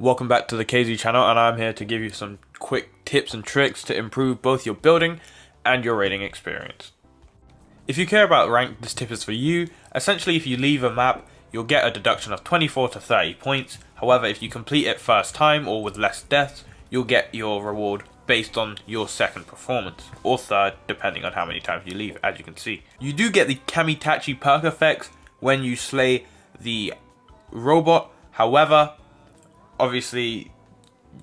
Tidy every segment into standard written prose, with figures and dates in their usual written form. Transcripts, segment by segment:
Welcome back to the KZ channel, and I'm here to give you some quick tips and tricks to improve both your building and your raiding experience. If you care about rank, this tip is for you. Essentially, if you leave a map, you'll get a deduction of 24 to 30 points. However, if you complete it first time or with less deaths, you'll get your reward based on your second performance, or third, depending on how many times you leave, as you can see. You do get the Kamitachi perk effects when you slay the robot. However, obviously,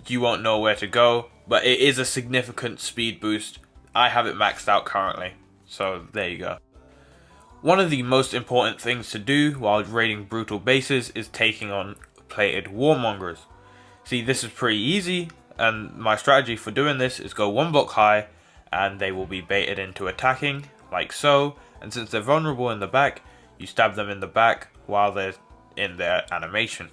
you won't know where to go, but it is a significant speed boost. I have it maxed out currently, so there you go. One of the most important things to do while raiding brutal bases is taking on plated warmongers. See, this is pretty easy, and my strategy for doing this is go one block high, and they will be baited into attacking, like so, and since they're vulnerable in the back, you stab them in the back while they're in their animation.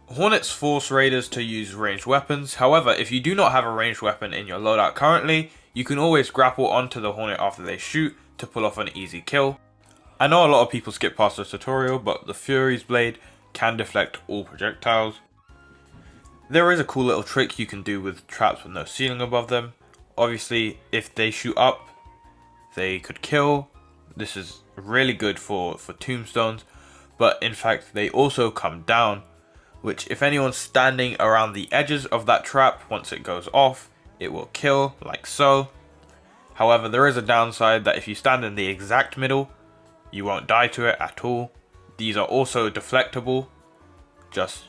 Hornets force raiders to use ranged weapons. However, if you do not have a ranged weapon in your loadout currently, you can always grapple onto the Hornet after they shoot to pull off an easy kill. I know a lot of people skip past the tutorial, but the Fury's Blade can deflect all projectiles. There is a cool little trick you can do with traps with no ceiling above them. Obviously, if they shoot up, they could kill. This is really good for tombstones, but in fact, they also come down, which if anyone's standing around the edges of that trap, once it goes off, it will kill, like so. However, there is a downside that if you stand in the exact middle, you won't die to it at all. These are also deflectable, just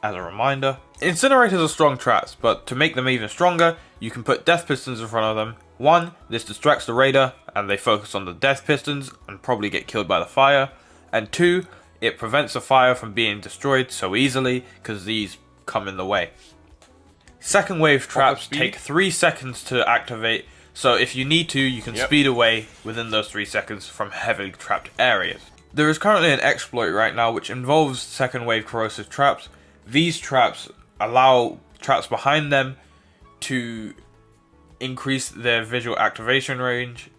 as a reminder. Incinerators are strong traps, but to make them even stronger, you can put death pistons in front of them. One, this distracts the raider, and they focus on the death pistons and probably get killed by the fire. And two, it prevents the fire from being destroyed so easily because these come in the way. Second wave traps take 3 seconds to activate, so if you need to, you can speed away within those 3 seconds from heavily trapped areas. There is currently an exploit right now which involves second wave corrosive traps. These traps allow traps behind them to increase their visual activation range.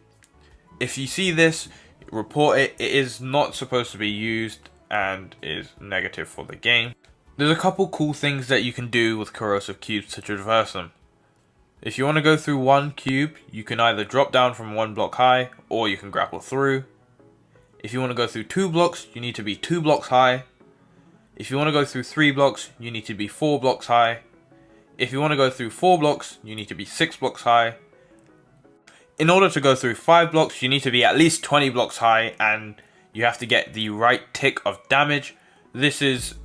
If you see this, report it. It is not supposed to be used and is negative for the game. There's a couple cool things that you can do with corrosive cubes to traverse them. If you want to go through one cube, you can either drop down from one block high or you can grapple through. If you want to go through 2 blocks, you need to be 2 blocks high. If you want to go through 3 blocks, you need to be 4 blocks high. If you want to go through 4 blocks, you need to be 6 blocks high. In order to go through 5 blocks, you need to be at least 20 blocks high, and you have to get the right tick of damage. This is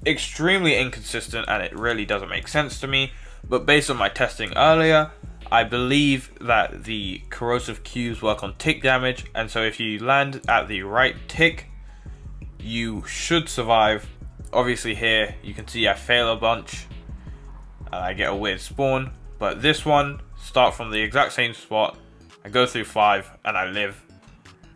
extremely inconsistent and it really doesn't make sense to me, but based on my testing earlier, I believe that the corrosive cubes work on tick damage, and so if you land at the right tick, you should survive. Obviously here, you can see I fail a bunch and I get a weird spawn, but this one, start from the exact same spot, I go through 5 and I live.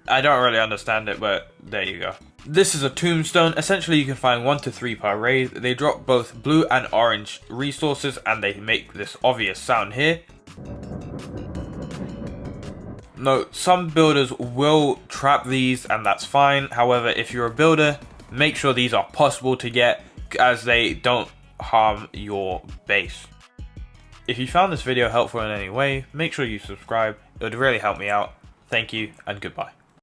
I don't really understand it, but there you go. This is a tombstone. Essentially, you can find 1 to 3 per raid. They drop both blue and orange resources, and they make this obvious sound here. Note, some builders will trap these, and that's fine. However, if you're a builder, make sure these are possible to get, as they don't harm your base. If you found this video helpful in any way, make sure you subscribe. It would really help me out. Thank you, and goodbye.